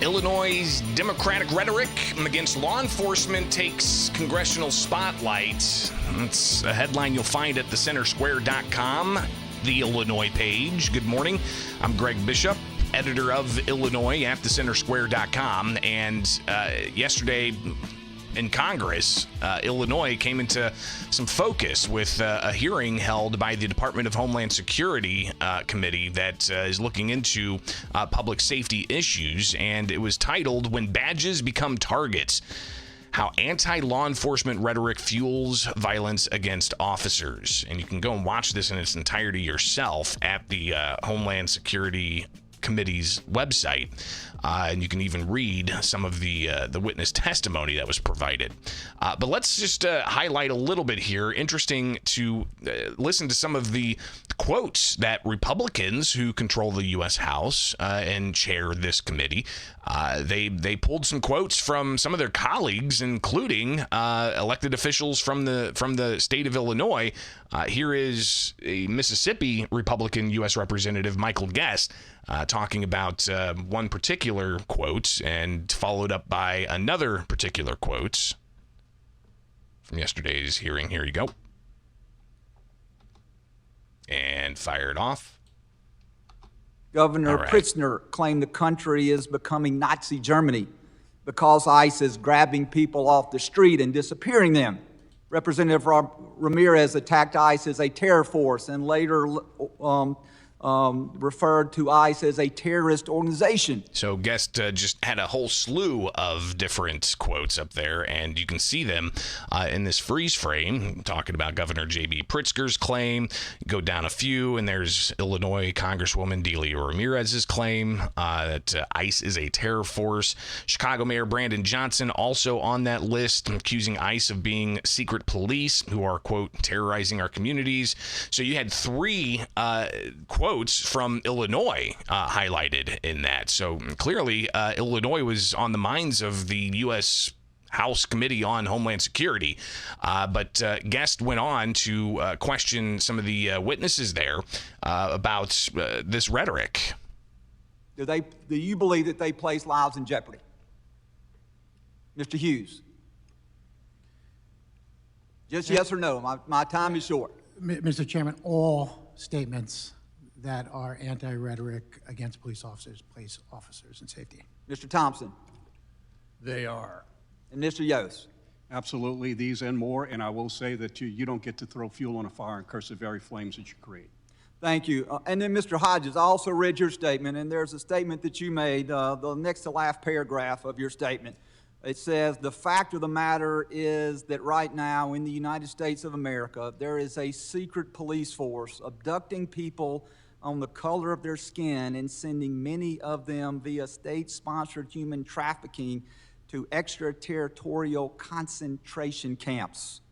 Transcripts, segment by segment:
Illinois' Democratic rhetoric against law enforcement takes congressional spotlight. That's a headline you'll find at thecentersquare.com, the Illinois page. Good morning. I'm Greg Bishop, editor of Illinois at thecentersquare.com. And yesterday in Congress, Illinois came into some focus with a hearing held by the Department of Homeland Security committee that is looking into public safety issues. And it was titled, "When Badges Become Targets: How Anti-Law Enforcement Rhetoric Fuels Violence Against Officers." And you can go and watch this in its entirety yourself at the Homeland Security Committee's website. And you can even read some of the witness testimony that was provided. But let's just highlight a little bit here. Interesting to listen to some of the quotes that Republicans who control the U.S. House and chair this committee, they pulled some quotes from some of their colleagues, including elected officials from the state of Illinois. Here is a Mississippi Republican U.S. Representative Michael Guest talking about one particular quote, and followed up by another particular quote from yesterday's hearing. Here you go. And fire it off. Governor Pritzker claimed the country is becoming Nazi Germany because ICE is grabbing people off the street and disappearing them. Representative Ramirez attacked ICE as a terror force and later referred to ICE as a terrorist organization. So Guest just had a whole slew of different quotes up there, and you can see them in this freeze frame, talking about Governor J.B. Pritzker's claim. Go down a few, and there's Illinois Congresswoman Delia Ramirez's claim that ICE is a terror force. Chicago Mayor Brandon Johnson also on that list, accusing ICE of being secret police who are, quote, terrorizing our communities. So you had three quotes from Illinois highlighted in that. So clearly, Illinois was on the minds of the U.S. House Committee on Homeland Security. But Guest went on to question some of the witnesses there about this rhetoric. Do you believe that they place lives in jeopardy? Mr. Hughes? Just yes or no. My time is short. Mr. Chairman, all statements that are anti-rhetoric against police officers place officers in safety. Mr. Thompson? They are. And Mr. Yost? Absolutely, these and more, and I will say that you don't get to throw fuel on a fire and curse the very flames that you create. Thank you. And then, Mr. Hodges, I also read your statement, and there's a statement that you made, the next to last paragraph of your statement. It says, "The fact of the matter is that right now in the United States of America, there is a secret police force abducting people on the color of their skin and sending many of them via state-sponsored human trafficking to extraterritorial concentration camps."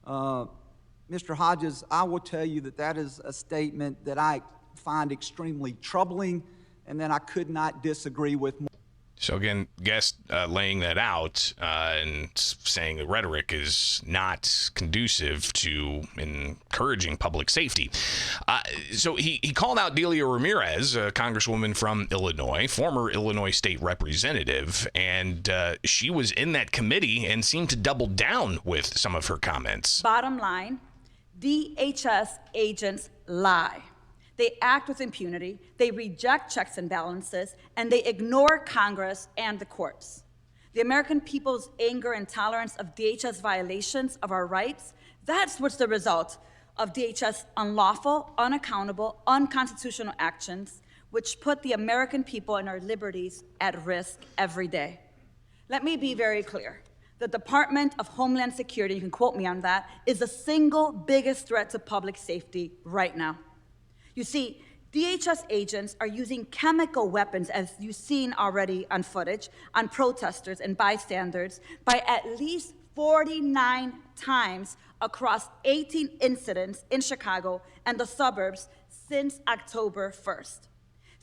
Mr. Hodges, I will tell you that that is a statement that I find extremely troubling and that I could not disagree with more. So again, Guest laying that out and saying the rhetoric is not conducive to encouraging public safety. So he called out Delia Ramirez, a congresswoman from Illinois, former Illinois state representative, and she was in that committee and seemed to double down with some of her comments. Bottom line, DHS agents lie. They act with impunity, they reject checks and balances, and they ignore Congress and the courts. The American people's anger and tolerance of DHS violations of our rights, that's what's the result of DHS unlawful, unaccountable, unconstitutional actions, which put the American people and our liberties at risk every day. Let me be very clear. The Department of Homeland Security, you can quote me on that, is the single biggest threat to public safety right now. You see, DHS agents are using chemical weapons, as you've seen already on footage, on protesters and bystanders by at least 49 times across 18 incidents in Chicago and the suburbs since October 1st.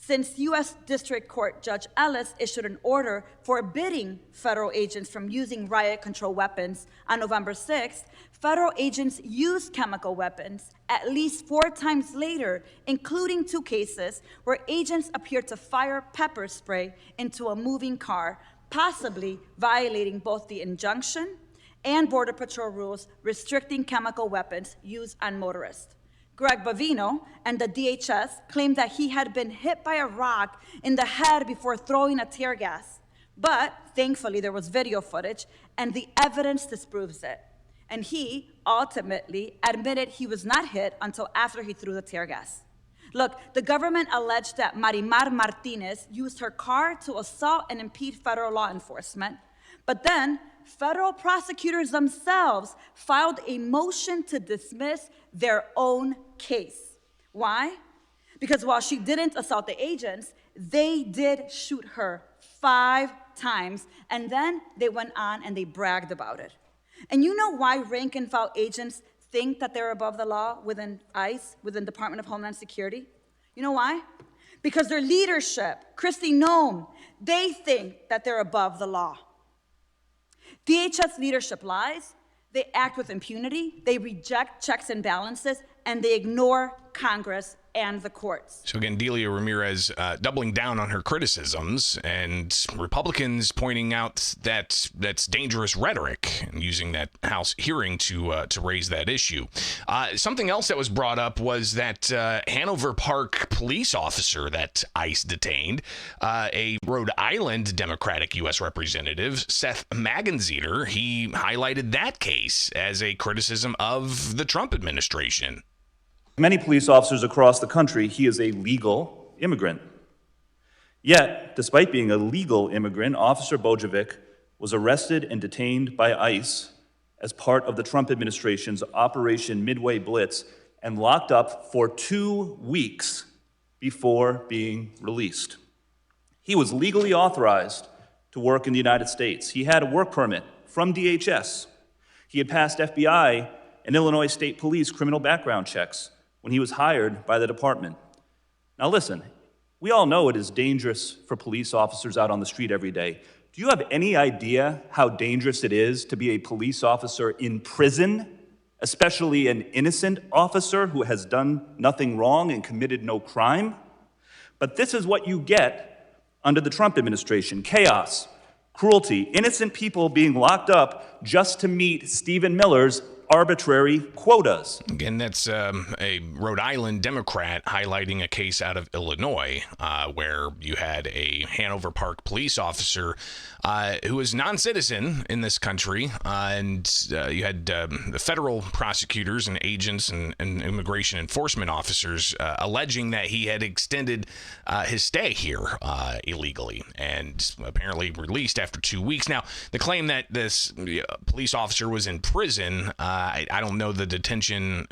Since U.S. District Court Judge Ellis issued an order forbidding federal agents from using riot control weapons on November 6th, federal agents used chemical weapons at least 4 times later, including 2 cases where agents appeared to fire pepper spray into a moving car, possibly violating both the injunction and Border Patrol rules restricting chemical weapons used on motorists. Greg Bavino and the DHS claimed that he had been hit by a rock in the head before throwing a tear gas. But thankfully, there was video footage, and the evidence disproves it. And he ultimately admitted he was not hit until after he threw the tear gas. Look, the government alleged that Marimar Martinez used her car to assault and impede federal law enforcement, but then federal prosecutors themselves filed a motion to dismiss their own case. Why? Because while she didn't assault the agents, they did shoot her 5 times, and then they went on and they bragged about it. And you know why rank and file agents think that they're above the law within ICE, within Department of Homeland Security? You know why? Because their leadership, Kristi Noem, they think that they're above the law. DHS leadership lies, they act with impunity, they reject checks and balances, and they ignore Congress and the courts. So again, Delia Ramirez doubling down on her criticisms, and Republicans pointing out that that's dangerous rhetoric and using that House hearing to raise that issue. Something else that was brought up was that Hanover Park police officer that ICE detained, a Rhode Island Democratic U.S. representative, Seth Magenzieter, he highlighted that case as a criticism of the Trump administration. Many police officers across the country, he is a legal immigrant. Yet, despite being a legal immigrant, Officer Bojovic was arrested and detained by ICE as part of the Trump administration's Operation Midway Blitz and locked up for 2 weeks before being released. He was legally authorized to work in the United States. He had a work permit from DHS. He had passed FBI and Illinois State Police criminal background checks when he was hired by the department. Now listen, we all know it is dangerous for police officers out on the street every day. Do you have any idea how dangerous it is to be a police officer in prison, especially an innocent officer who has done nothing wrong and committed no crime? But this is what you get under the Trump administration: chaos, cruelty, innocent people being locked up just to meet Stephen Miller's arbitrary quotas. Again, that's a Rhode Island Democrat highlighting a case out of Illinois where you had a Hanover Park police officer who is non-citizen in this country, and you had the federal prosecutors and agents and immigration enforcement officers alleging that he had extended his stay here illegally and apparently released after 2 weeks. Now, the claim that this police officer was in prison, I don't know the detention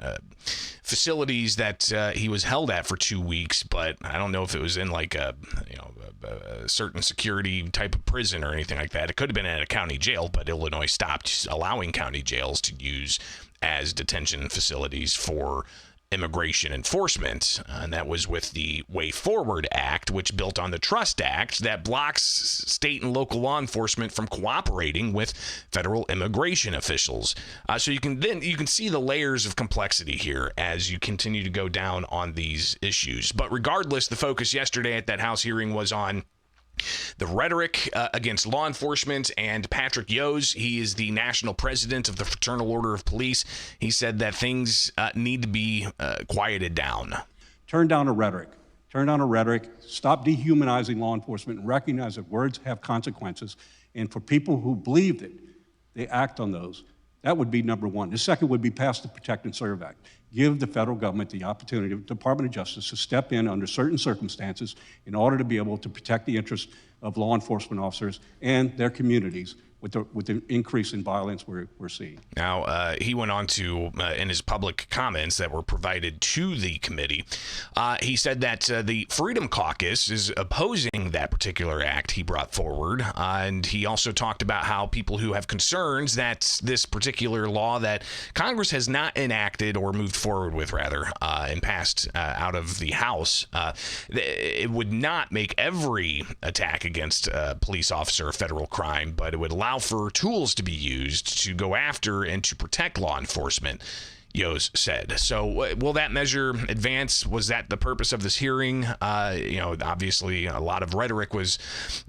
facilities that he was held at for 2 weeks, but I don't know if it was in like a certain security type of prison or anything like that. It could have been at a county jail, but Illinois stopped allowing county jails to use as detention facilities for immigration enforcement, and that was with the Way Forward Act, which built on the Trust Act that blocks state and local law enforcement from cooperating with federal immigration officials. So you can see the layers of complexity here as you continue to go down on these issues. But regardless, the focus yesterday at that House hearing was on the rhetoric against law enforcement, and Patrick Yose, he is the national president of the Fraternal Order of Police. He said that things need to be quieted down. Turn down a rhetoric. Turn down a rhetoric. Stop dehumanizing law enforcement and recognize that words have consequences. And for people who believe it, they act on those. That would be number one. The second would be pass the Protect and Serve Act. Give the federal government the opportunity, the Department of Justice, to step in under certain circumstances in order to be able to protect the interests of law enforcement officers and their communities with the increase in violence we're seeing. Now, he went on to, in his public comments that were provided to the committee, he said that the Freedom Caucus is opposing that particular act he brought forward. And he also talked about how people who have concerns that this particular law that Congress has not enacted or moved forward with, rather, and passed out of the House, it would not make every attack against a police officer a federal crime, but it would allow for tools to be used to go after and to protect law enforcement, Yost said. So will that measure advance? Was that the purpose of this hearing? Obviously a lot of rhetoric was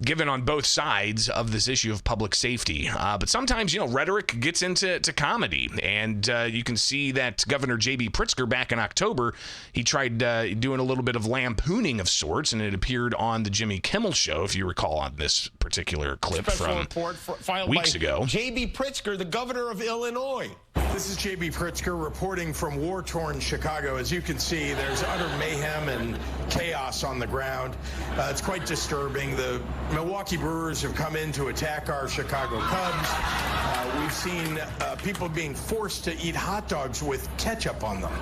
given on both sides of this issue of public safety. But sometimes, rhetoric gets into comedy. And you can see that Governor J.B. Pritzker back in October, he tried doing a little bit of lampooning of sorts, and it appeared on the Jimmy Kimmel Show, if you recall, on this particular clip Special from filed weeks by ago. J.B. Pritzker, the governor of Illinois. This is J.B. Pritzker reporting from war-torn Chicago. As you can see, there's utter mayhem and chaos on the ground. It's quite disturbing. The Milwaukee Brewers have come in to attack our Chicago Cubs. We've seen people being forced to eat hot dogs with ketchup on them.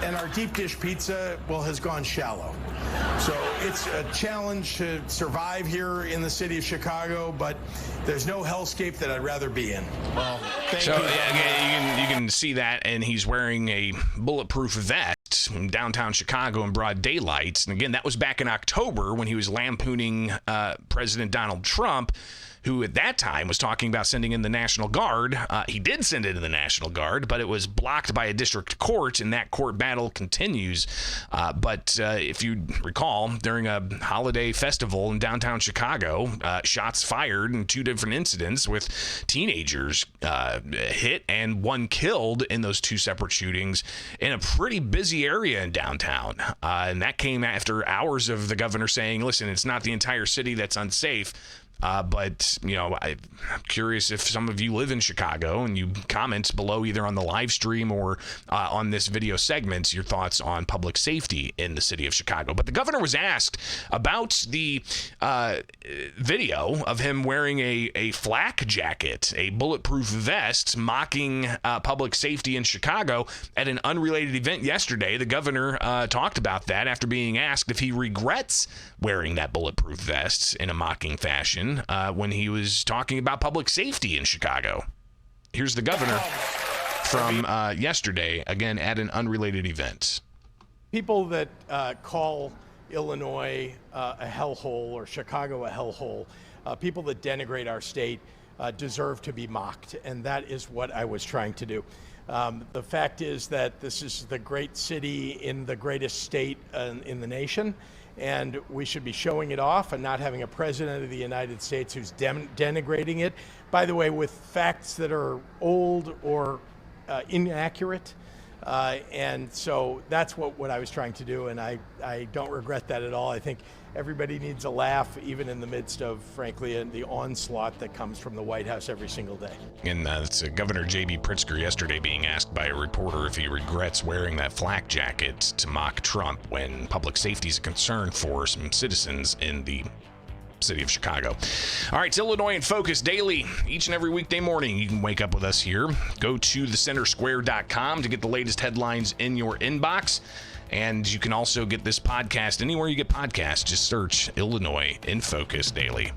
And our deep dish pizza, has gone shallow. So it's a challenge to survive here in the city of Chicago, but there's no hellscape that I'd rather be in. Well, thank So you. yeah, you can see that, and he's wearing a bulletproof vest in downtown Chicago in broad daylight. And again, that was back in October when he was lampooning President Donald Trump, who at that time was talking about sending in the National Guard. He did send in the National Guard, but it was blocked by a district court, and that court battle continues. But if you recall, during a holiday festival in downtown Chicago, shots fired in two different incidents with teenagers hit and one killed in those two separate shootings in a pretty busy area in downtown. And that came after hours of the governor saying, listen, it's not the entire city that's unsafe. But, I'm curious if some of you live in Chicago and you comment below either on the live stream or on this video segment your thoughts on public safety in the city of Chicago. But the governor was asked about the video of him wearing a flak jacket, a bulletproof vest, mocking public safety in Chicago at an unrelated event yesterday. The governor talked about that after being asked if he regrets wearing that bulletproof vest in a mocking fashion when he was talking about public safety in Chicago. Here's the governor from yesterday, again at an unrelated event. People that call Illinois a hellhole or Chicago a hellhole, people that denigrate our state deserve to be mocked, and that is what I was trying to do. The fact is that this is the great city in the greatest state in the nation, and we should be showing it off and not having a president of the United States who's denigrating it, by the way, with facts that are old or inaccurate. And so that's what I was trying to do, and I don't regret that at all. I think everybody needs a laugh, even in the midst of, frankly, the onslaught that comes from the White House every single day. And that's Governor J.B. Pritzker yesterday being asked by a reporter if he regrets wearing that flak jacket to mock Trump when public safety is a concern for some citizens in the city of Chicago. All right, it's Illinois in Focus daily, each and every weekday morning. You can wake up with us here. Go to thecentersquare.com to get the latest headlines in your inbox. And you can also get this podcast anywhere you get podcasts. Just search Illinois in Focus Daily.